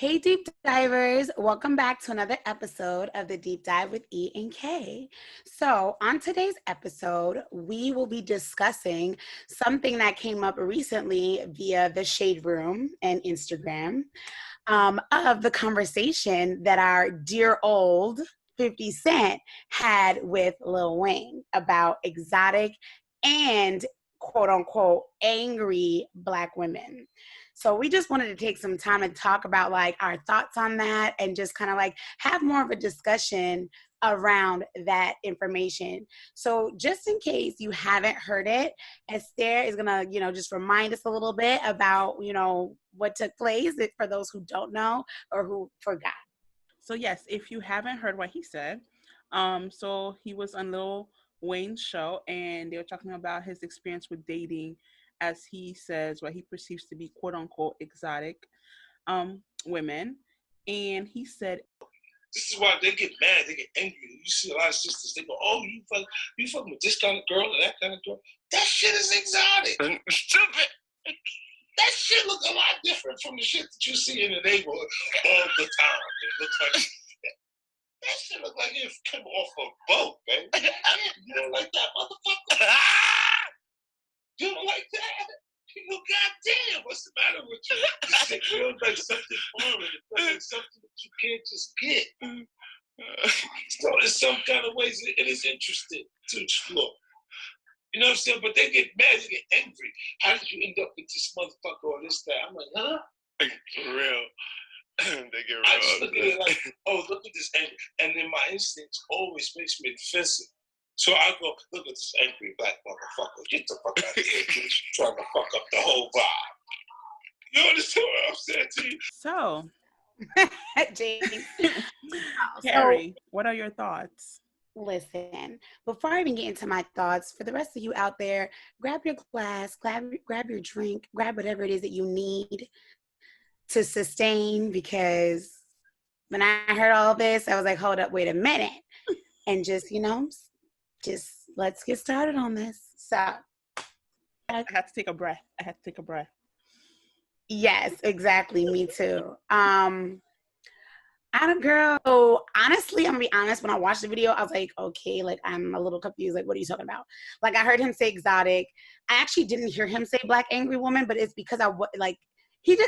Hey, deep divers, welcome back to another episode of the Deep Dive with E and K. So, on today's episode, we will be discussing something that came up recently via the Shade Room and Instagram of the conversation that our dear old 50 Cent had with Lil Wayne about exotic and quote unquote angry Black women. So we just wanted to take some time to talk about like our thoughts on that and just kind of like have more of a discussion around that information. So just in case you haven't heard it, Esther is gonna, just remind us a little bit about, what took place for those who don't know or who forgot. So yes, if you haven't heard what he said, so he was on Lil Wayne's show and they were talking about his experience with dating, as he says, what he perceives to be quote unquote exotic women. And he said, this is why they get mad, they get angry. You see a lot of sisters, they go, "Oh, you fucking with this kind of girl or that kind of girl? That shit is exotic. Stupid. That shit look a lot different from the shit that you see in the neighborhood all the time. It looks like that shit look like it came off a boat, man. You don't like that, motherfucker? You don't like that? You go, goddamn, what's the matter with you? This shit feels like something foreign. It feels like something that you can't just get. So in some kind of ways, it is interesting to explore. You know what I'm saying? But they get mad, they get angry. How did you end up with this motherfucker or this, that? I'm like, huh? For real. They get real. I just look at it like, oh, look at this anger. And then my instincts always makes me defensive. So I go, look at this angry Black motherfucker. Get the fuck out of here, bitch. Trying to fuck up the whole vibe. You understand what I'm saying to you? so, James. Carrie, what are your thoughts? Listen, before I even get into my thoughts, for the rest of you out there, grab your glass, grab your drink, grab whatever it is that you need to sustain, because when I heard all this, I was like, hold up, wait a minute. And just let's get started on this. So I had to take a breath. yes, exactly. Me too. I don't, girl. So honestly, I'm gonna be honest. When I watched the video, I was like, okay, like I'm a little confused. Like, what are you talking about? Like, I heard him say exotic. I actually didn't hear him say Black angry woman, but it's because like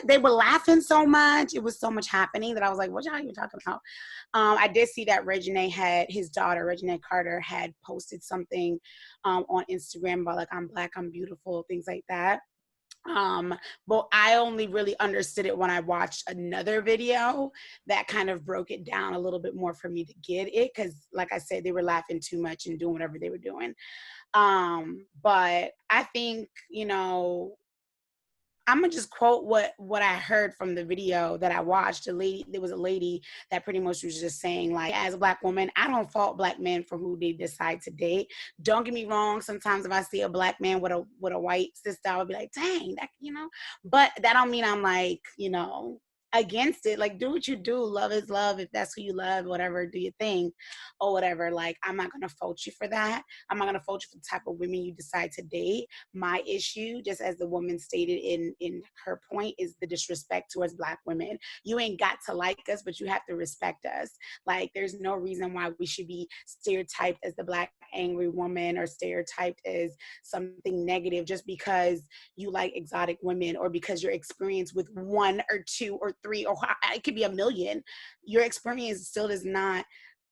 they were laughing so much. It was so much happening that I was like, what y'all even talking about? I did see that his daughter, Regine Carter, had posted something on Instagram about like, I'm Black, I'm beautiful, things like that. But I only really understood it when I watched another video that kind of broke it down a little bit more for me to get it, because like I said, they were laughing too much and doing whatever they were doing. But I think, I'm gonna just quote what I heard from the video that I watched. There was a lady that pretty much was just saying, like, as a Black woman, I don't fault Black men for who they decide to date. Don't get me wrong. Sometimes if I see a Black man with a white sister, I would be like, dang, that. But that don't mean I'm like, against it. Like, do what you do. Love is love. If that's who you love, whatever, do your thing or whatever. Like, I'm not gonna fault you for that. I'm not gonna fault you for the type of women you decide to date. My issue, just as the woman stated in her point, is the disrespect towards Black women. You ain't got to like us, but you have to respect us. Like, there's no reason why we should be stereotyped as the Black angry woman or stereotyped as something negative just because you like exotic women or because your experience with one or two or three, or it could be a million. Your experience still does not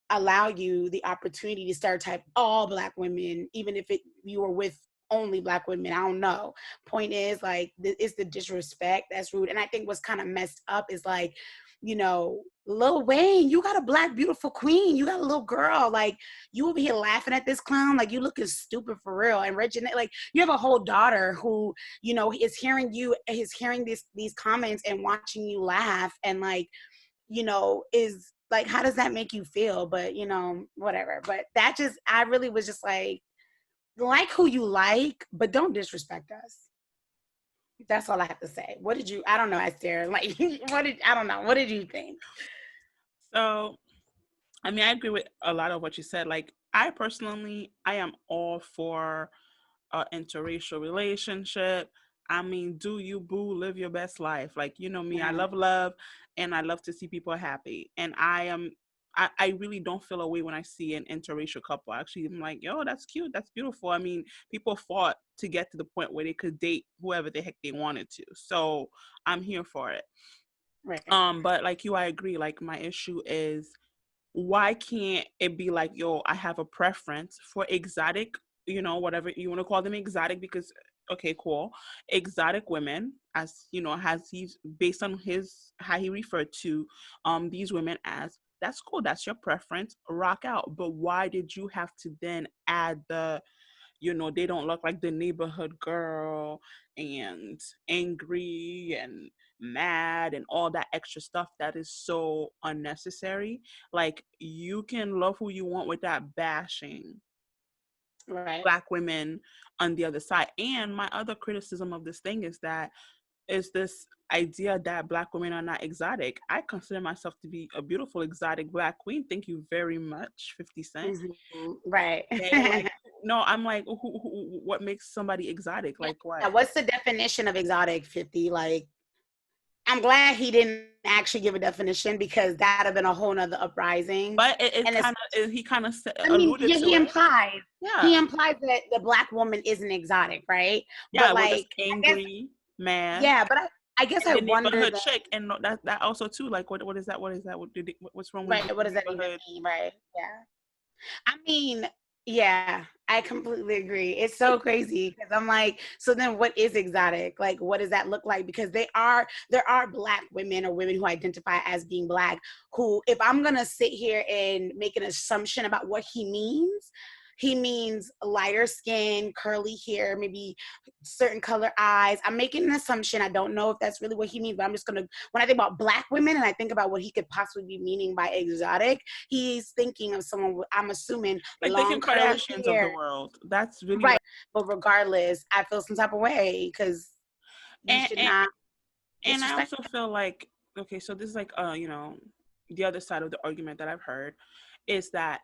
allow you the opportunity to stereotype all Black women, even if you were with only Black women. I don't know. Point is, like, it's the disrespect that's rude. And I think what's kind of messed up is like, Lil Wayne, you got a Black beautiful queen. You got a little girl. Like, you over here laughing at this clown. Like, you looking stupid for real. And Regina, like, you have a whole daughter who, is hearing these comments and watching you laugh and like, is like, how does that make you feel? But, whatever. But I really was just like who you like, but don't disrespect us. That's all I have to say. I don't know, Esther. Like, I don't know. What did you think? So, I mean, I agree with a lot of what you said. Like, I am all for interracial relationship. I mean, do you, boo, live your best life. Like, you know me, I Yeah. love, and I love to see people happy. And I really don't feel away when I see an interracial couple. Actually, I'm like, yo, that's cute. That's beautiful. I mean, people fought to get to the point where they could date whoever the heck they wanted to. So I'm here for it. Right. But like you, I agree. Like my issue is, why can't it be like, yo, I have a preference for exotic, you know, whatever you want to call them, exotic, because okay, cool, exotic women, as you know, has he's based on his how he referred to these women as, that's cool, that's your preference, rock out. But why did you have to then add the, you know, they don't look like the neighborhood girl and angry and mad and all that extra stuff that is so unnecessary? Like, you can love who you want without bashing Right. Black women on the other side. And my other criticism of this thing is this idea that Black women are not exotic. I consider myself to be a beautiful exotic Black queen. Thank you very much, 50 Cent. Right. Okay, like, no, I'm like, what makes somebody exotic? Like Yeah, what? what's the definition of exotic, 50? Like, I'm glad he didn't actually give a definition because that'd have been a whole nother uprising. But it And it's, kind of, he kind of I mean, alluded yeah, to it. he Yeah, implies that the Black woman isn't exotic, right? But yeah, we're just like, I guess, angry, mad, yeah, but I guess and I the wonder neighborhood that, chick, and that also too. Like, what is that? What is that? What's wrong with right? What the does that even neighborhood? mean, right? Yeah. I mean, yeah, I completely agree. It's so crazy because I'm like, so then what is exotic? Like, what does that look like? Because there are Black women or women who identify as being Black who, if I'm gonna sit here and make an assumption about what he means lighter skin, curly hair, maybe certain color eyes. I'm making an assumption. I don't know if that's really what he means, but I'm just gonna, when I think about Black women and I think about what he could possibly be meaning by exotic, he's thinking of someone with, I'm assuming, Like the long Kim curly Kardashians of the hair. world. That's really Right. what. But regardless, I feel some type of way because you And should and not and I disrespect. also feel like, okay, so this is like, you know, the other side of the argument that I've heard is that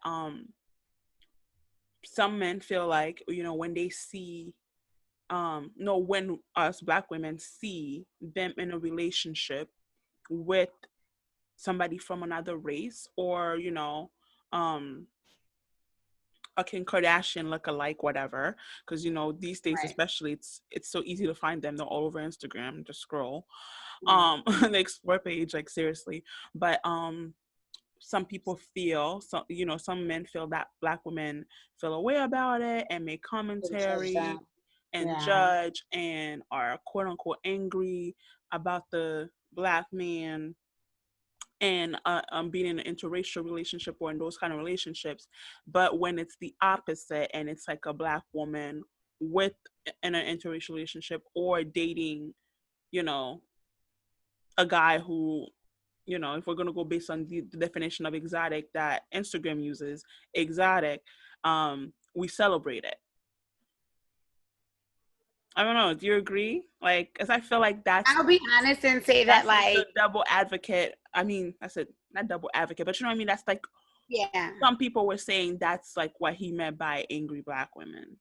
some men feel like, you know, when they see no, when us Black women see them in a relationship with somebody from another race, or you know, um a Kim Kardashian look alike, whatever, because you know these days Right. especially it's so easy to find them. They're all over Instagram. Just scroll Right. the explore page, like seriously. But some people feel, some, you know, some men feel that Black women feel a way about it and make And judge commentary them. and Yeah. judge and are quote unquote angry about the Black man and being in an interracial relationship or in those kind of relationships. But when it's the opposite and it's like a Black woman with in an interracial relationship or dating, you know, a guy who, you know, if we're going to go based on the definition of exotic that Instagram uses, exotic, we celebrate it. I don't know. Do you agree? Like, because I feel like I'll be honest and say that, that's like the like, double advocate. I mean, I said not double advocate, but you know what I mean? That's like yeah, some people were saying that's like what he meant by angry Black women.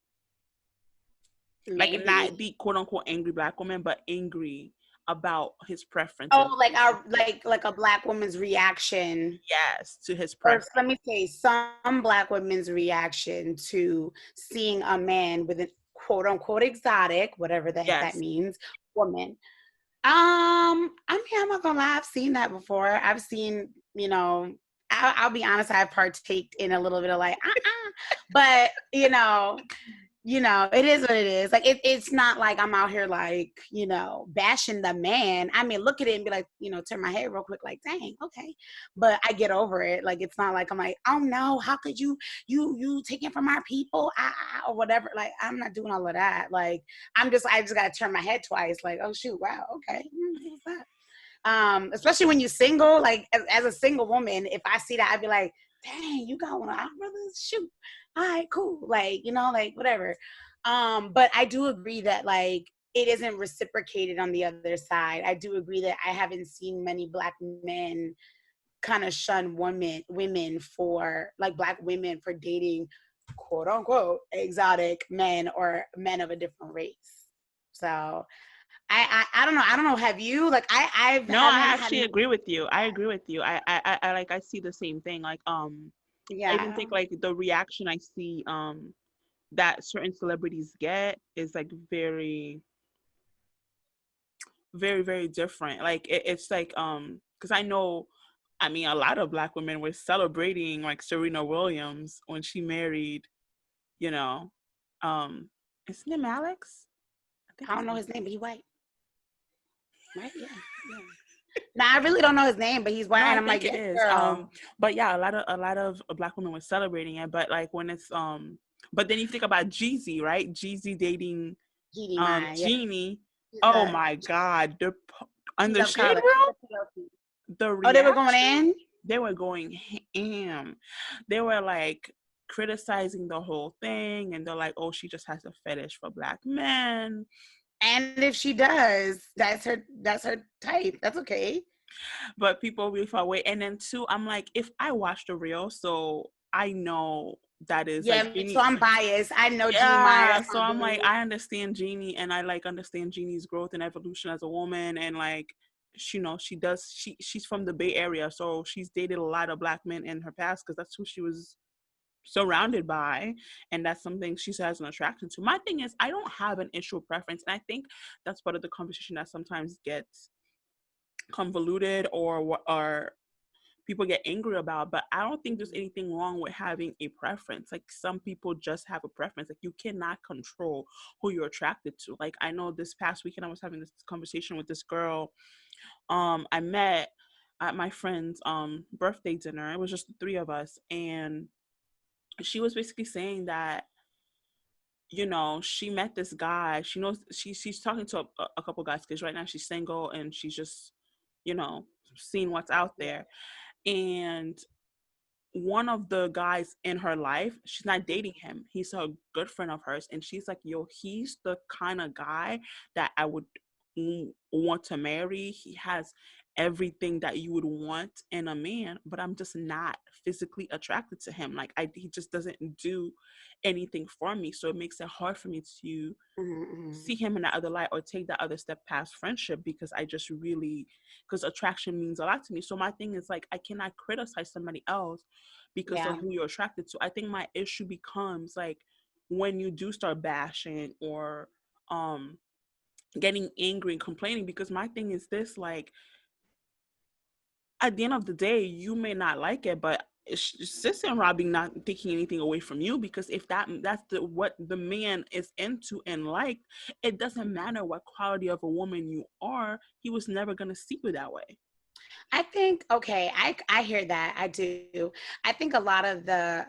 Like maybe. not the quote unquote angry Black woman, but angry about his preferences. Oh, like our like a Black woman's reaction, Yes, to his or preference. let me say, some Black women's reaction to seeing a man with a quote unquote exotic, whatever the heck that Yes. means, woman. I mean, I'm not gonna lie, I've seen that before. I've seen, you know, I'll be honest, I've partaked in a little bit of like, but it is what it is. Like it's not like I'm out here like, bashing the man. I mean, look at it and be like, turn my head real quick, like, dang, okay. But I get over it. Like it's not like I'm like, oh no, how could you taking from our people, or whatever. Like I'm not doing all of that. Like I just gotta turn my head twice, like, oh shoot, wow, okay. What's that? Especially when you're single, like as a single woman, if I see that, I'd be like, dang, you got one of our brothers, shoot. All right, cool. Like, like whatever. But I do agree that like it isn't reciprocated on the other side. I do agree that I haven't seen many Black men kind of shun women for like Black women for dating quote unquote exotic men or men of a different race. So I don't know. I don't know. Have you like No, I haven't had actually agree with you. I agree with you. I like I see the same thing. Like I even yeah. think like the reaction I see that certain celebrities get is like very very very different. Like it's like because I know, I mean, a lot of black women were celebrating like Serena Williams when she married, you know, is his name Alex? I think I his don't know name. his name, but he white, right? Yeah, yeah. Now I really don't know his name, but he's white, No, and I I'm like, think yeah, it is. girl. But yeah, a lot of black women were celebrating it. But like when it's but then you think about Jeezy, right? Jeezy dating Genie mine, yeah. Jeannie. He's Oh a my God, on she's the of Shade color. She's Room, a POC. the Oh, they were going reaction, in, they were going ham. They were like criticizing the whole thing, and they're like, "Oh, she just has a fetish for black men." and if she does, that's her type. That's okay. But people really far away. And then two, I'm like, if I watch the reel, so I know that is Yeah, like me too. Jeannie. I'm biased. I know Jeannie Meyer. Yeah, That's so my I'm like, boo. I understand Jeannie, and I like understand Jeannie's growth and evolution as a woman, and like, she, you know, she's from the Bay Area, so she's dated a lot of black men in her past because that's who she was surrounded by, and that's something she has an attraction to. My thing is, I don't have an issue of preference, and I think that's part of the conversation that sometimes gets convoluted or people get angry about. But I don't think there's anything wrong with having a preference. Like some people just have a preference. Like you cannot control who you're attracted to. Like I know this past weekend I was having this conversation with this girl I met at my friend's birthday dinner. It was just the three of us, and she was basically saying that, you know, she met this guy. She knows she's talking to a couple guys because right now she's single and she's just, you know, seeing what's out there. And one of the guys in her life, she's not dating him. He's a good friend of hers. And she's like, yo, he's the kind of guy that I would want to marry. He has everything that you would want in a man, but I'm just not physically attracted to him. Like he just doesn't do anything for me. So it makes it hard for me to Mm-hmm. see him in that other light or take that other step past friendship because I just really, because attraction means a lot to me. So my thing is like, I cannot criticize somebody else because of Yeah. who you're attracted to. I think my issue becomes like when you do start bashing or um getting angry and complaining, because my thing is this, like at the end of the day, you may not like it, but sis and Robbie not taking anything away from you, because if that's what the man is into and like, it doesn't matter what quality of a woman you are, he was never gonna see you that way. I think, okay, I hear that. I do. I think a lot of the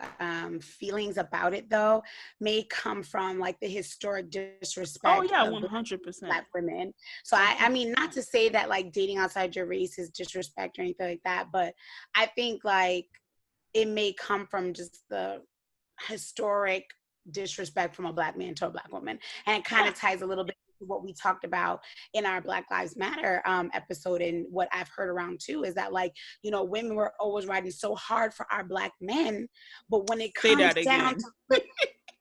feelings about it, though, may come from like the historic Oh disrespect yeah, of 100%. Black women. So, I mean, not 100%. to say that like dating outside your race is disrespect or anything like that, but I think like it may come from just the historic disrespect from a Black man to a Black woman. And it kind Yeah. of ties a little bit to what we talked about in our Black Lives Matter episode. And what I've heard around too is that, like, you know, women were always riding so hard for our Black men. But when it Say comes that down again. to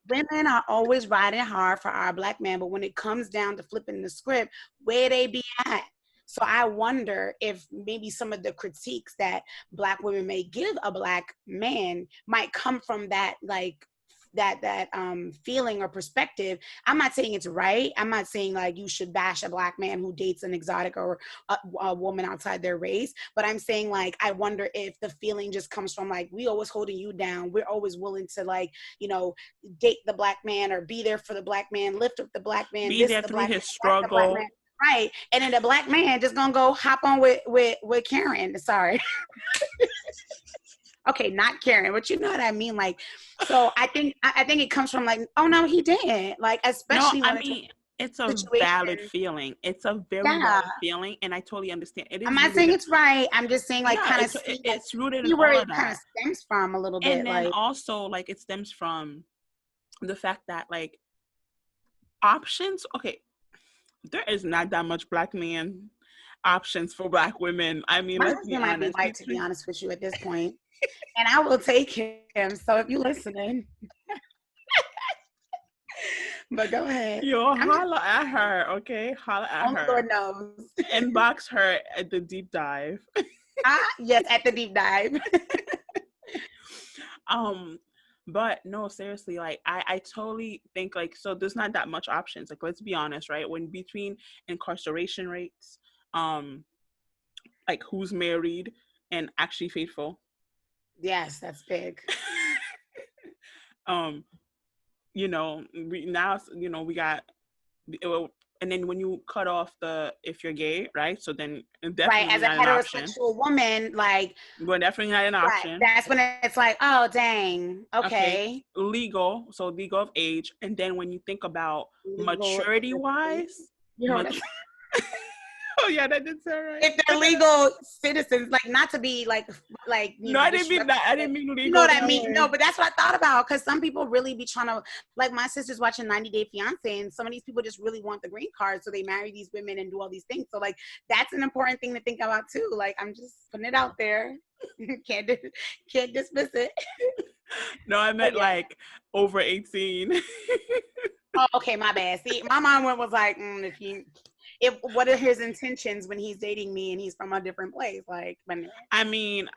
women are always riding hard for our Black men. But when it comes down to flipping the script, where they be at? So I wonder if maybe some of the critiques that Black women may give a Black man might come from that, like that feeling or perspective. I'm not saying it's right. I'm not saying like you should bash a Black man who dates an exotic or a woman outside their race, but I'm saying like I wonder if the feeling just comes from like we always holding you down. We're always willing to, like, you know, date the Black man or be there for the Black man, lift up the Black man, Be this there the through Black his man, that's the Black struggle. man. Right. And then the Black man just gonna go hop on with Karen. Sorry. Okay, not Karen, but you know what I mean. Like, so I think it comes from like, oh no, he didn't. Like, No, especially I when it's a mean, it's a valid situation. feeling. It's a very Yeah. valid feeling, and I totally understand. It I'm is not rooted saying in, it's right. I'm just saying like yeah, kind of it's rooted in see where all it of kind of that. stems from a little And bit. then Like, also like it stems from the fact that like options, okay, there is not that much Black man options for Black women. I mean, my let's be husband might be honest. white, to be honest with you, at this point, and I will take him. So if you listening, But go ahead. Yo, I'm just, holla at her, okay? Holla at only her. Lord knows. Inbox her at the deep dive. Yes, at the deep dive. But no, seriously, like I totally think like, so there's not that much options. Like, let's be honest, right? When between incarceration rates, like who's married and actually faithful. Yes, that's big. um, we got, and then when you cut off the if you're gay, right? So then Right. definitely As a not an option. heterosexual woman, like, But definitely not an right, option. that's when it's like, oh dang, Okay, okay. legal, so legal of age, and then when you think about Legal. maturity wise, You heard it. oh yeah, that did sound right. If they're legal citizens, like not to be like No, I didn't mean that. I didn't mean legal. You know what I mean? No, but that's what I thought about, because some people really be trying to, like my sister's watching 90 Day Fiance, and some of these people just really want the green card, so they marry these women and do all these things. So like that's an important thing to think about too. Like I'm just putting it out there. can't dismiss it. No, I meant like over 18. Oh, okay, my bad. See, my mind was like, if what are his intentions when he's dating me and he's from a different place? Like, I mean,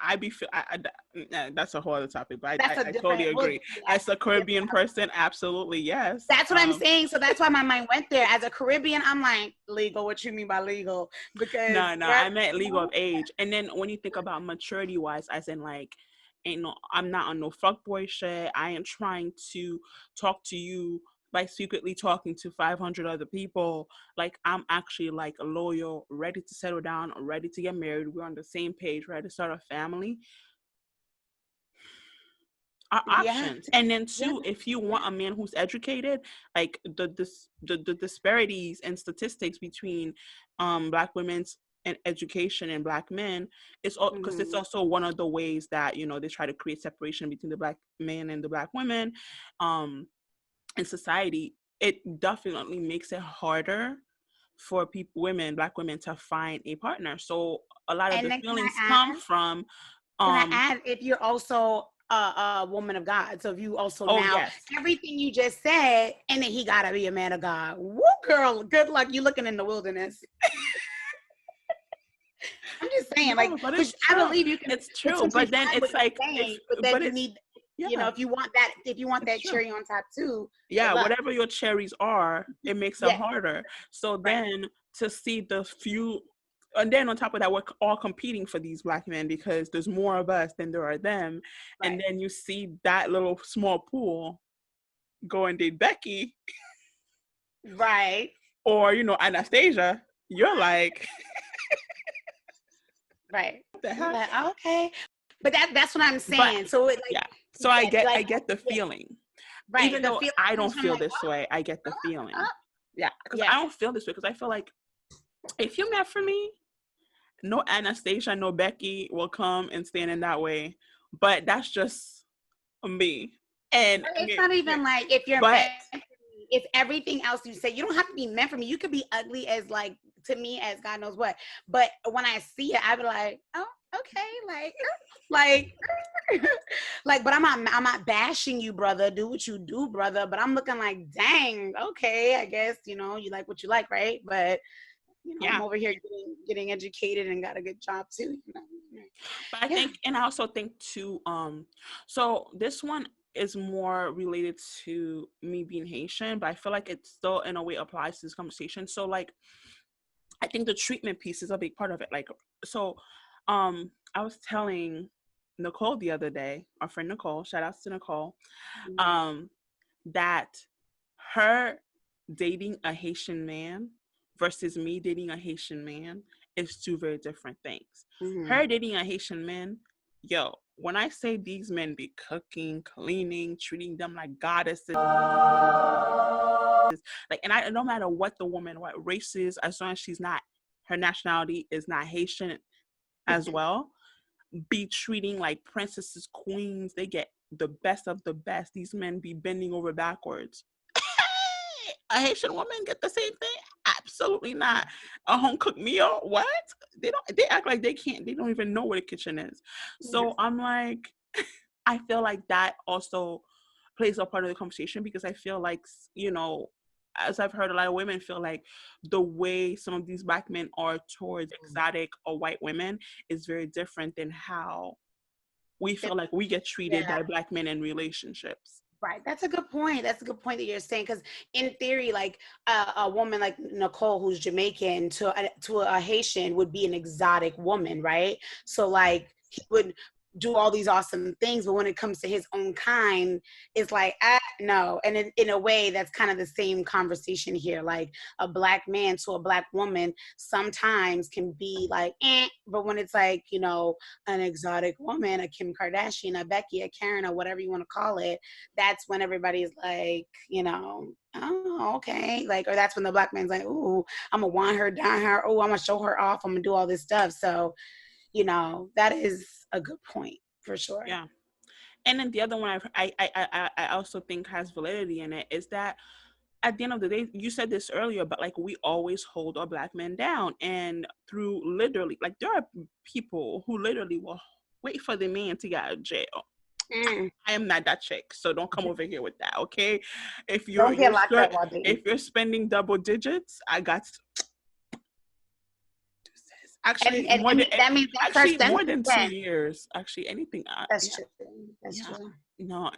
that's a whole other topic, but I totally agree. Well, As a Caribbean person, absolutely yes. That's what I'm saying. So that's why my mind went there. As a Caribbean, I'm like, legal. What you mean by legal? Because no, I meant legal of age. And then when you think about maturity wise, as in like, I'm not on no fuckboy shit. I am trying to talk to you by secretly talking to 500 other people. Like, I'm actually like loyal, ready to settle down, ready to get married. We're on the same page, ready to start a family. Are options. And then two, if you want a man who's educated, like the disparities and statistics between Black women's and education and Black men, it's all because it's also one of the ways that they try to create separation between the Black men and the Black women in society. It definitely makes it harder for Black women to find a partner. So a lot of the feelings come from can I add, if you're also a woman of God, so if you also everything you just said, and then he gotta be a man of God. Woo, girl, good luck. You looking in the wilderness. I'm just saying, like, I believe you can. It's true, but then it's like, you need, if you want that cherry on top too. Whatever your cherries are, it makes it harder. So then to see the few. And then on top of that, we're all competing for these Black men because there's more of us than there are them. Right. And then you see that little small pool go and date Becky. Right. Or, Anastasia. You're like... right. Like, okay. But that's what I'm saying. So I get the feeling. Right. Even though I don't feel this way, I get the feeling. Yeah. Because I don't feel this way, because I feel like if you're meant for me, no Anastasia, no Becky will come and stand in that way. But that's just me. And it's not even like if you're if everything else you say, you don't have to be meant for me. You could be ugly as like to me as God knows what. But when I see it, I be like, oh, okay, like, but I'm not bashing you, brother. Do what you do, brother. But I'm looking like, dang, okay, I guess you like what you like, right? But I'm over here getting educated and got a good job too. But I think, and I also think too, so this one is more related to me being Haitian, but I feel like it still in a way applies to this conversation. So like, I think the treatment piece is a big part of it. Like, so I was telling Nicole the other day, our friend Nicole, shout outs to Nicole, that her dating a Haitian man versus me dating a Haitian man is two very different things. Her dating a Haitian man, when I say these men be cooking, cleaning, treating them like goddesses, like, and no matter what the woman, what race is, as long as she's not, her nationality is not Haitian as well, be treating like princesses, queens. They get the best of the best. These men be bending over backwards. A Haitian woman get the same thing? Absolutely not. A home cooked meal? What? They act like they don't even know where the kitchen is. So I'm like, I feel like that also plays a part of the conversation, because I feel like, as I've heard, a lot of women feel like the way some of these black men are towards exotic or white women is very different than how we feel like we get treated by black men in relationships. Right. That's a good point. That's a good point that you're saying. Because in theory, like a woman like Nicole, who's Jamaican, to a Haitian would be an exotic woman, right? So like he would do all these awesome things, but when it comes to his own kind, it's like, no. And in a way, that's kind of the same conversation here. Like a black man to a black woman sometimes can be like, but when it's like, you know, an exotic woman, a Kim Kardashian, a Becky, a Karen, or whatever you want to call it, that's when everybody's like, you know, oh, okay. Like, or that's when the black man's like, ooh, I'm gonna want her, down her. Oh, I'm gonna show her off. I'm gonna do all this stuff. So, you know, that is a good point for sure. Yeah. And then the other one I also think has validity in it is that at the end of the day, you said this earlier, but like we always hold our black men down, and through literally, like there are people who literally will wait for the man to get out of jail. I am not that chick, so don't come over here with that, okay? If you're if you're spending double digits, I got. Actually, more than 2 years. Actually, anything. That's true. That's true. No,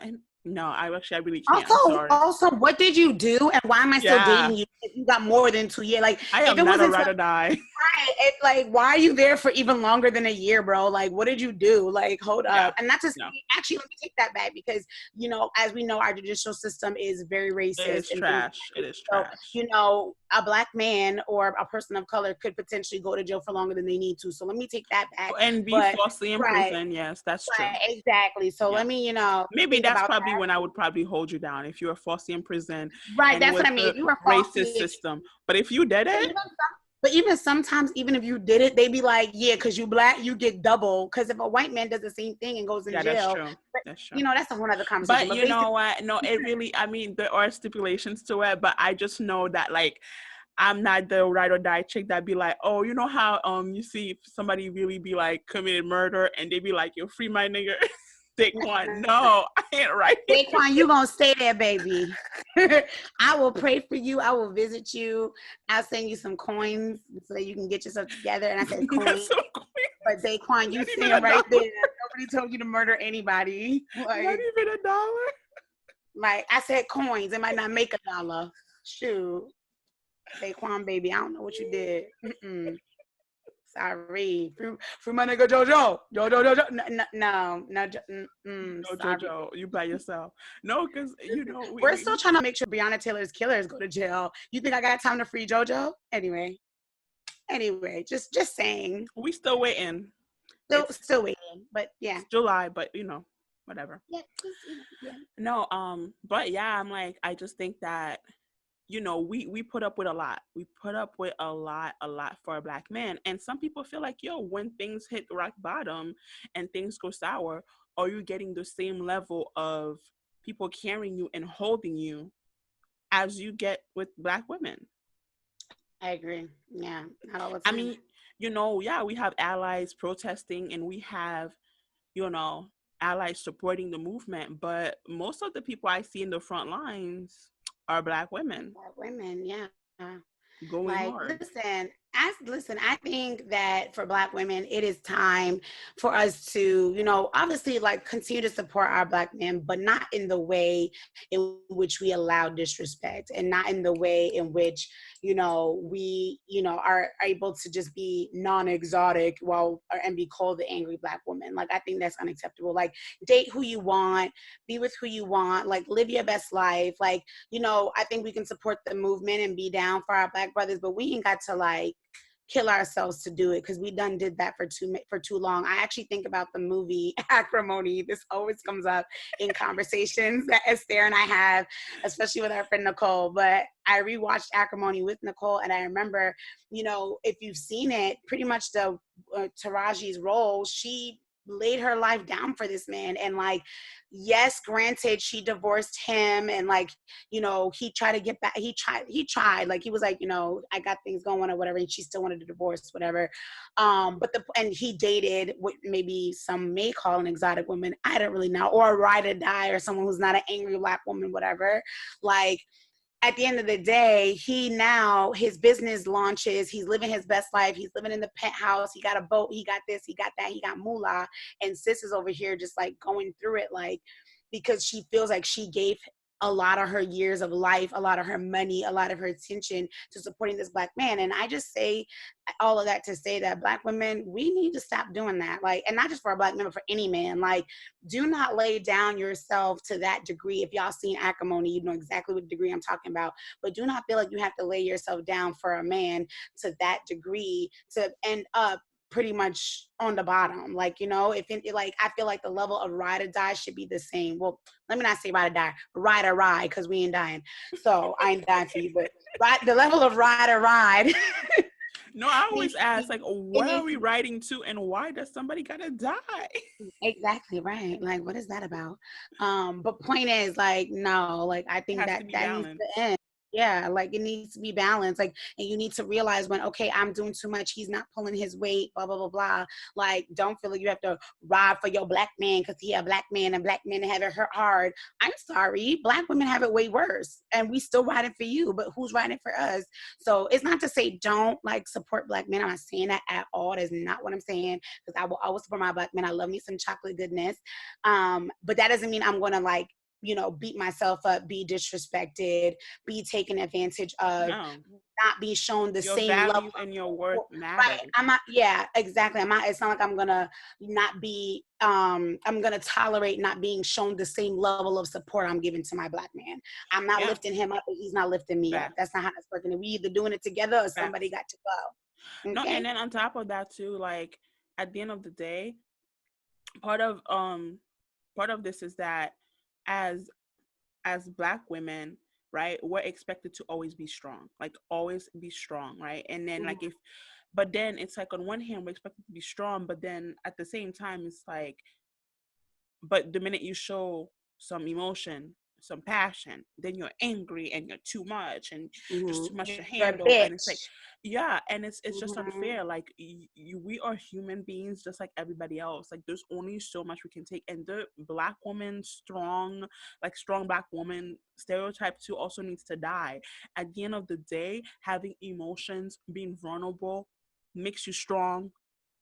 I really can't. Also, what did you do, and why am I still dating you if you got more than 2 years? Like, I am not a ride or die. Right. It's like, why are you there for even longer than a year, bro? Like, what did you do? Like, hold up. And not to say, actually, let me take that back because, you know, as we know, our judicial system is very racist. It is trash. It is trash. You know, a black man or a person of color could potentially go to jail for longer than they need to. So let me take that back. And be falsely in prison. Yes, that's true. Exactly. So let me, you know. Maybe that's probably when I would probably hold you down if you were falsely in prison. Right. That's what I mean. If you were racist system. But if you did it. But even sometimes, even if you did it, they be like, yeah, because you black, you get double. Because if a white man does the same thing and goes in jail, that's true. That's true. You know, that's a whole other conversation. But you know what? No, it really, I mean, there are stipulations to it, but I just know that, like, I'm not the ride or die chick that be like, oh, you know how you see somebody really be like committed murder and they be like, yo, free my nigga. Daquan, no, I ain't right. Daquan, you gonna stay there, baby. I will pray for you. I will visit you. I'll send you some coins so that you can get yourself together. And I said coins. But Daquan, you sitting right there. Nobody told you to murder anybody. Like, not even $1. Like I said, coins. It might not make $1. Shoot, Daquan, baby, I don't know what you did. Sorry, free my nigga Jojo. No, Jojo, you by yourself. No, because you know we're still trying to make sure Breonna Taylor's killers go to jail. You think I got time to free Jojo? Anyway, just saying. We still waiting. Still waiting, but yeah, it's July, but you know, whatever. Yeah. No, but yeah, I'm like, I just think that. You know, we put up with a lot. We put up with a lot for a black man. And some people feel like, yo, when things hit rock bottom and things go sour, are you getting the same level of people carrying you and holding you as you get with black women? I agree. Yeah, not all the time. I mean, you know, yeah, we have allies protesting and we have, you know, allies supporting the movement. But most of the people I see in the front lines are black women. Black women, yeah. Going like, hard. Listen, I think that for black women, it is time for us to, you know, obviously like continue to support our black men, but not in the way in which we allow disrespect and not in the way in which, you know, we, you know, are able to just be non-exotic and be called the angry black woman. Like, I think that's unacceptable. Like, date who you want, be with who you want, like live your best life. Like, you know, I think we can support the movement and be down for our black brothers, but we ain't got to like kill ourselves to do it because we done did that for too long. I actually think about the movie Acrimony. This always comes up in conversations that Esther and I have, especially with our friend Nicole. But I rewatched Acrimony with Nicole, and I remember, you know, if you've seen it, pretty much the Taraji's role, she laid her life down for this man. And like, yes, granted, she divorced him and like, you know, he tried to get back. He tried, like, he was like, you know, I got things going or whatever. And she still wanted to divorce, whatever. And he dated what maybe some may call an exotic woman. I don't really know, or a ride or die, or someone who's not an angry black woman, whatever. Like, at the end of the day, his business launches, he's living his best life, he's living in the penthouse, he got a boat, he got this, he got that, he got moolah, and sis is over here just like going through it, like, because she feels like she gave a lot of her years of life, a lot of her money, a lot of her attention to supporting this Black man. And I just say all of that to say that Black women, we need to stop doing that. Like, and not just for a Black man, but for any man. Like, do not lay down yourself to that degree. If y'all seen Acrimony, you know exactly what degree I'm talking about. But do not feel like you have to lay yourself down for a man to that degree to end up pretty much on the bottom. Like, you know, if it, like, I feel like the level of ride or die should be the same. Well, let me not say ride or die, ride or ride, because we ain't dying. So I ain't dying for you, but the level of ride or ride. No, I always ask, like, what are we riding to, and why does somebody gotta die? Exactly right. Like, what is that about? But point is, like, no, like, I It think has that to be that needs balanced. to end. Yeah, like, it needs to be balanced. Like, and you need to realize when, okay, I'm doing too much, he's not pulling his weight, blah blah blah blah. Like, don't feel like you have to ride for your Black man because he a Black man and Black men have it hard. I'm sorry, Black women have it way worse, and we still riding for you. But who's riding for us? So it's not to say don't like support Black men. I'm not saying that at all. That's not what I'm saying, because I will always support my Black men. I love me some chocolate goodness. But that doesn't mean I'm gonna, like, you know, beat myself up, be disrespected, be taken advantage of, No, not be shown the your same level value of and your worth support. matters. Right. I'm not, yeah, exactly. I'm not, it's not like I'm gonna not be, I'm gonna tolerate not being shown the same level of support I'm giving to my Black man. I'm not Yeah, lifting him up and he's not lifting me up. facts, That's not how that's working. We either doing it together or somebody facts. got to go. No, and Okay. then on top of that too, like at the end of the day, part of part of this is that as Black women, right, we're expected to always be strong, like always be strong, right? And then like if, but then it's like on one hand we're expected to be strong, but then at the same time it's like, but the minute you show some emotion, some passion, then you're angry and you're too much and just too much to You're a handle. And it's like, bitch. yeah, and it's just Hmm. unfair. Like we are human beings just like everybody else. Like there's only so much we can take. And the Black woman, strong, like strong Black woman stereotype too also needs to die. At the end of the day, having emotions, being vulnerable makes you strong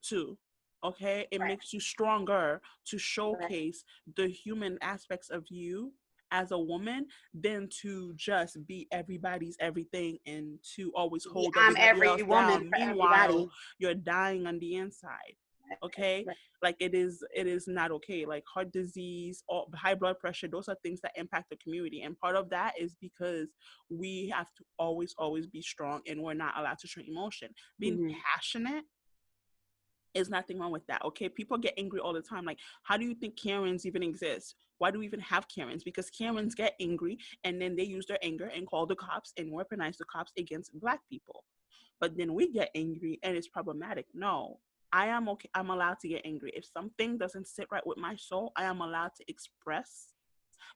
too. Okay, it Right. makes you stronger to Right. showcase the human aspects of you as a woman than to just be everybody's everything and to always Be, hold I'm everybody every else woman down. for Meanwhile, everybody. you're dying on the inside. Okay, Right. like it is not okay. Like heart disease or high blood pressure, those are things that impact the community, and part of that is because we have to always be strong and we're not allowed to show emotion. Being Hmm. passionate, is nothing wrong with that. Okay, people get angry all the time. Like, how do you think Karens even exist? Why do we even have Karens? Because Karens get angry and then they use their anger and call the cops and weaponize the cops against Black people. But then we get angry and it's problematic. No, I am okay. I'm allowed to get angry. If something doesn't sit right with my soul, I am allowed to express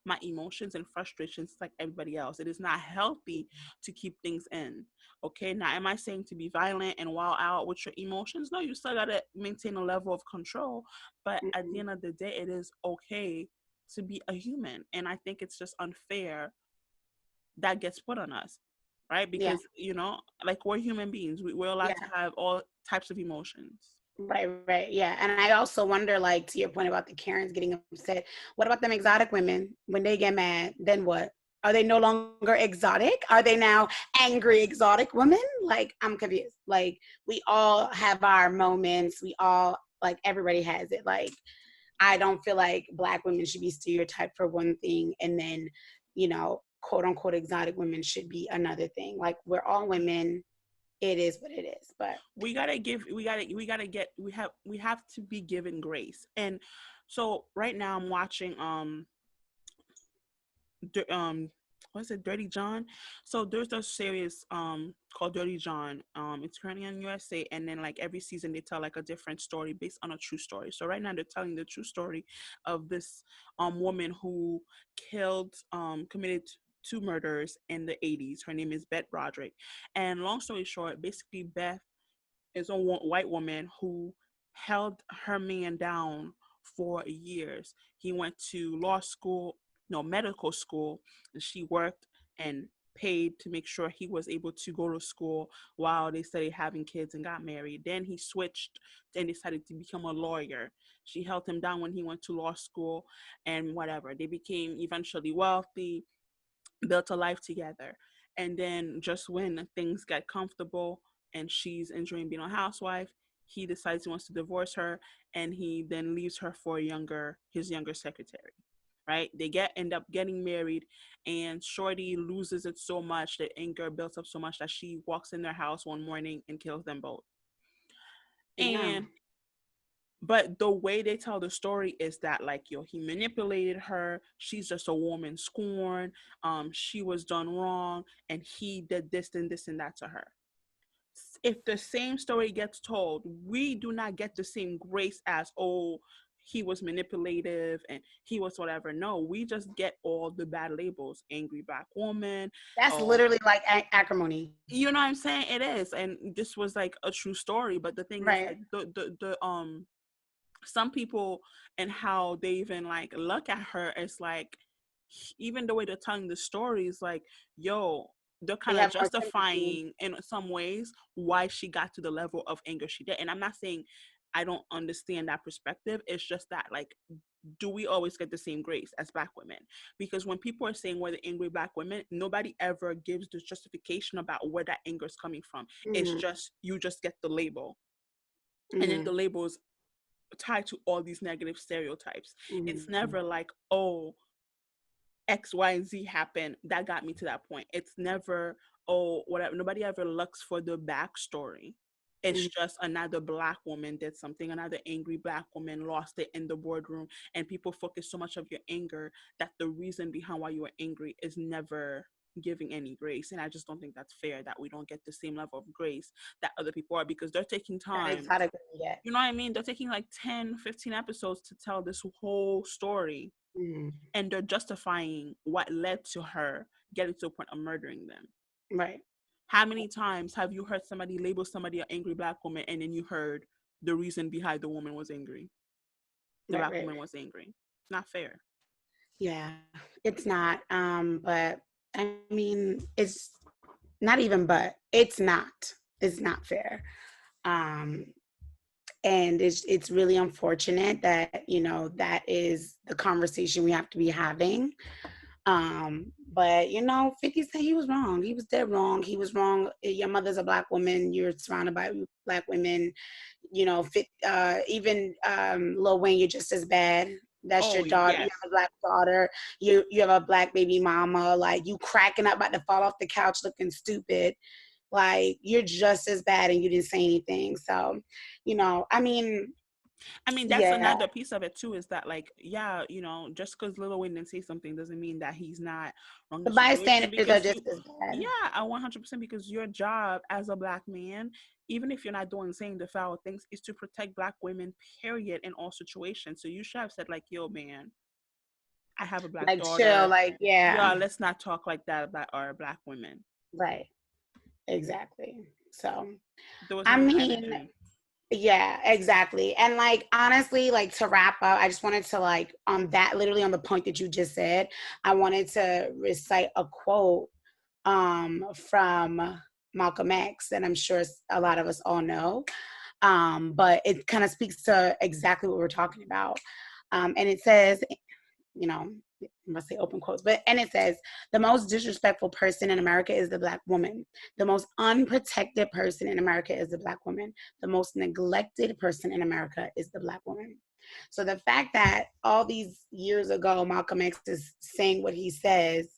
my emotions and frustrations like everybody else. It is not healthy to keep things in. Okay, now am I saying to be violent and wild out with your emotions? No, you still gotta maintain a level of control. But at the end of the day, it is okay to be a human. And I think it's just unfair that gets put on us, right? Yeah. Because, like we're human beings, we're allowed Yeah. to have all types of emotions. Right, right. Yeah. And I also wonder, like, to your point about the Karens getting upset, what about them exotic women? When they get mad, then what? Are they no longer exotic? Are they now angry exotic women? Like, I'm confused. Like, we all have our moments. We all, like, everybody has it. Like, I don't feel like Black women should be stereotyped for one thing and then, you know, quote unquote exotic women should be another thing. Like, we're all women. It is what it is. But we have to be given grace. And so right now I'm watching um what's it, Dirty John. So there's a series called Dirty John. It's currently on USA, and then like every season they tell like a different story based on a true story. So right now they're telling the true story of this woman who committed two murders in the 80s. Her name is Beth Broderick. And long story short, basically Beth is a white woman who held her man down for years. He went to law school, no, medical school, and she worked and paid to make sure he was able to go to school while they started having kids and got married. Then he switched and decided to become a lawyer. She held him down when he went to law school and whatever. They became eventually wealthy, built a life together. And then just when things get comfortable and she's enjoying being a housewife, he decides he wants to divorce her, and he then leaves her for his younger secretary. Right? They end up getting married, and Shorty loses it so much, the anger builds up so much that she walks in their house one morning and kills them both. Yeah. And but the way they tell the story is that, like, yo, he manipulated her, she's just a woman scorn, she was done wrong, and he did this and this and that to her. If the same story gets told, we do not get the same grace as, oh, he was manipulative and he was whatever. No, we just get all the bad labels: angry black woman. That's Oh, literally like acrimony. you know what I'm saying? It is. And this was like a true story, but the thing is, Right. like, the some people and how they even like look at her as like, even the way they're telling the story is like, yo, they're They kind of have more sympathy. justifying in some ways why she got to the level of anger she did. And I'm not saying I don't understand that perspective. It's just that, like, do we always get the same grace as black women? Because when people are saying we're the angry black women, nobody ever gives the justification about where that anger is coming from. It's Mm-hmm. just, you just get the label. And then Mm-hmm. the label is tied to all these negative stereotypes. It's Mm-hmm. never like, oh, X, Y, and Z happened that got me to that point. It's never, oh, whatever. Nobody ever looks for the backstory. It's just another black woman did something, another angry black woman lost it in the boardroom, and people focus so much of your anger that the reason behind why you were angry is never giving any grace. And I just don't think that's fair, that we don't get the same level of grace that other people are, because they're taking That is time. how to get. You know what I mean? They're taking like 10, 15 episodes to tell this whole story, Mm-hmm. and they're justifying what led to her getting to a point of murdering them. Right. How many times have you heard somebody label somebody an angry black woman, and then you heard the reason behind the woman was angry? The Right. black Right. woman was angry. It's not fair. Yeah. It's not. But I mean, it's not even. But it's not. It's not fair. Um, and it's really unfortunate that that is the conversation we have to be having. But 50 Cent, he was wrong. He was dead wrong. He was wrong. Your mother's a black woman. You're surrounded by black women. Even Lil Wayne, you're just as bad. That's Oh, your daughter. You yes. have a black daughter. You have a black baby mama. Like, you cracking up about to fall off the couch looking stupid. Like, you're just as bad, and you didn't say anything. So, I mean, I mean, that's yeah. another piece of it too, is that, like, yeah, just because Lil Wayne didn't say something doesn't mean that he's not wrong in The the situation, bystanders are because just as bad. yeah, I 100%, because your job as a black man, even if you're not doing saying the foul things, is to protect black women, period, in all situations. So you should have said, like, yo, man, I have a black Like, chill. daughter. Like, yeah. Yeah, let's not talk like that about our black women. Right. Exactly. So, There was I no mean, energy. yeah, exactly. And like, honestly, like, to wrap up, I just wanted to, like, on that, literally on the point that you just said, I wanted to recite a quote from Malcolm X that I'm sure a lot of us all know. But it kind of speaks to exactly what we're talking about. And it says, I must say open quotes, and it says, the most disrespectful person in America is the black woman. The most unprotected person in America is the black woman. The most neglected person in America is the black woman. So the fact that all these years ago, Malcolm X is saying what he says,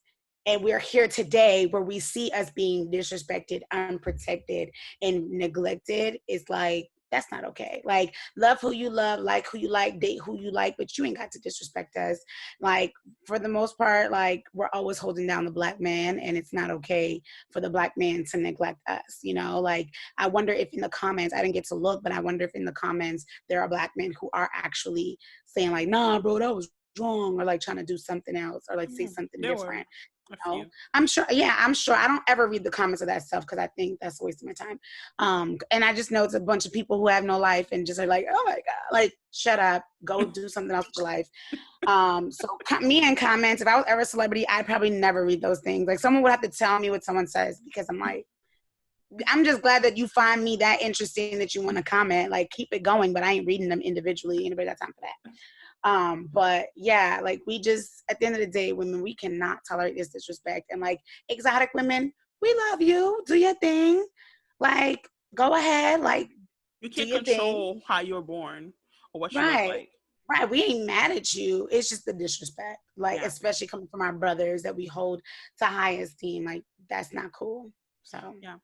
and we're here today where we see us being disrespected, unprotected, and neglected, is like, that's not okay. Like, love who you love, like who you like, date who you like, but you ain't got to disrespect us. Like, for the most part, like, we're always holding down the black man, and it's not okay for the black man to neglect us. Like, I wonder if in the comments, I didn't get to look, but I wonder if in the comments there are black men who are actually saying, like, nah, bro, that was wrong, or like trying to do something else, or like say Yeah, something there were. different. A know, few. I'm sure. Yeah, I'm sure. I don't ever read the comments of that stuff because I think that's a waste of my time. And I just know it's a bunch of people who have no life and just are like, oh my god, like shut up, go do something else with your life. So me and comments. If I was ever a celebrity, I'd probably never read those things. Like someone would have to tell me what someone says because I'm like, I'm just glad that you find me that interesting that you want to comment. Like keep it going, but I ain't reading them individually. Anybody got time for that? But yeah, like we just at the end of the day, women, we cannot tolerate this disrespect. And like exotic women, we love you. Do your thing. Like, go ahead, like You do can't your thing. control how you're born or what you look Right. like. Right. We ain't mad at you. It's just the disrespect. Like, Yeah. especially coming from our brothers that we hold to high esteem. Like, that's not cool. So Yeah.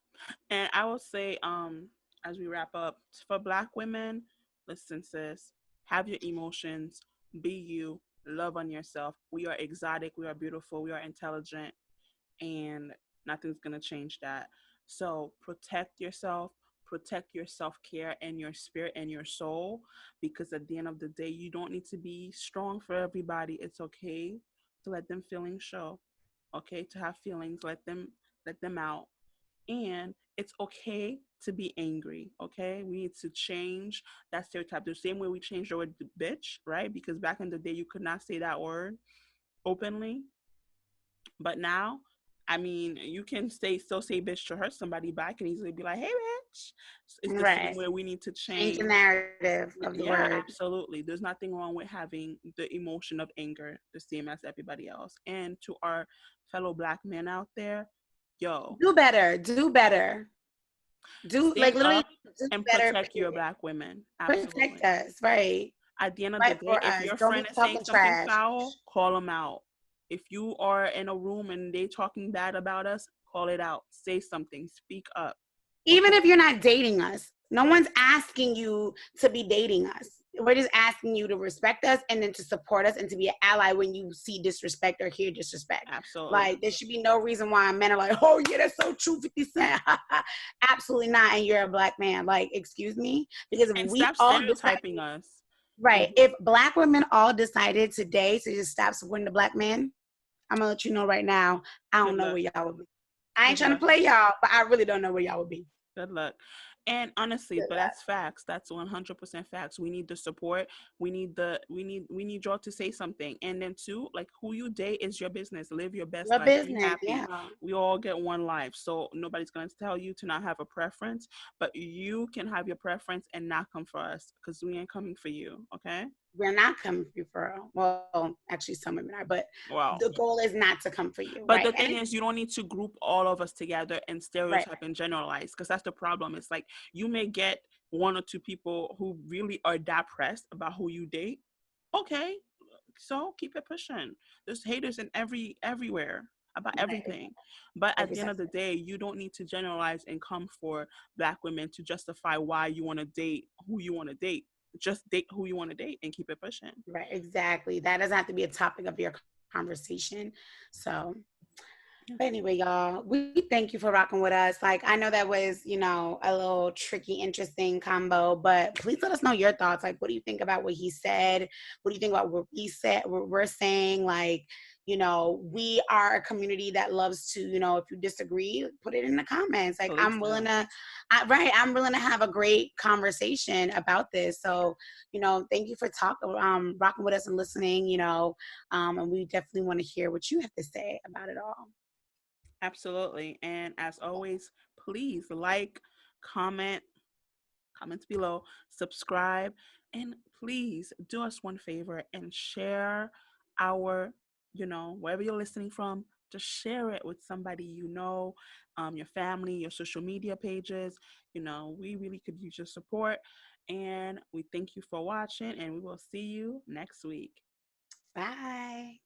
And I will say, as we wrap up, for Black women, listen, sis, have your emotions, be you, love on yourself. We are exotic, we are beautiful, we are intelligent, and nothing's gonna change that. So protect your self-care and your spirit and your soul, because at the end of the day, you don't need to be strong for everybody. It's okay to let them feelings show. Okay, to have feelings, let them out. And it's okay to be angry. Okay, we need to change that stereotype the same way we changed the word bitch, right? Because back in the day you could not say that word openly, but now, I mean, you can still say bitch to hurt somebody, but I can easily be like, hey bitch. It's the same right. way we need to Change the change. narrative of the Yeah, word. absolutely. There's nothing wrong with having the emotion of anger the same as everybody else. And to our fellow Black men out there, yo, Do better. Do better. Do stand like literally up do and better. protect your Period. Black women. Protect Absolutely. us. Right. At the end of the Fight day, for if us. your Don't be friend is saying talking something trash. foul, call them out. If you are in a room and they talking bad about us, call it out. Say something. Speak up. Even Okay. if you're not dating us, no one's asking you to be dating us. We're just asking you to respect us and then to support us and to be an ally when you see disrespect or hear disrespect. Absolutely. Like, there should be no reason why men are like, oh, yeah, that's so true, 50 Cent. Absolutely not. And you're a Black man. Like, excuse me? Because if And we stop all decide, stereotyping us. right, Mhm. if Black women all decided today to just stop supporting the Black men, I'm going to let you know right now, I don't Good know luck. where y'all would be. I ain't Good trying to luck. play y'all, but I really don't know where y'all would be. Good luck. And honestly, Good but that's facts. That's 100% facts. We need the support. We need y'all to say something. And then too, like, who you date is your business. Live your best Your life. Be business, happy. yeah. We all get one life. So nobody's going to tell you to not have a preference, but you can have your preference and not come for us, because we ain't coming for you. Okay? We're not coming for you for real. Well, actually, some women are, but Wow. the goal is not to come for you, But right? the And thing is, you don't need to group all of us together and right, stereotype and generalize, because that's the problem. It's like you may get one or two people who really are that pressed about who you date. Okay, so keep it pushing. There's haters in everywhere about right, everything. But at every the end of the sector. day, you don't need to generalize and come for Black women to justify why you want to date who you want to date. Just date who you want to date and keep it pushing. Right, exactly. That doesn't have to be a topic of your conversation. So, Yeah. but anyway, y'all, we thank you for rocking with us. Like, I know that was, a little tricky, interesting combo, but please let us know your thoughts. Like, what do you think about what he said? What do you think about what we said, what we're saying? Like, we are a community that loves to, if you disagree, put it in the comments. Like, Please do. I'm willing to have a great conversation about this. So, thank you for rocking with us and listening, and we definitely want to hear what you have to say about it all. Absolutely. And as always, please like, comment, comments below, subscribe, and please do us one favor and share our, wherever you're listening from, just share it with somebody your family, your social media pages. We really could use your support. And we thank you for watching, and we will see you next week. Bye.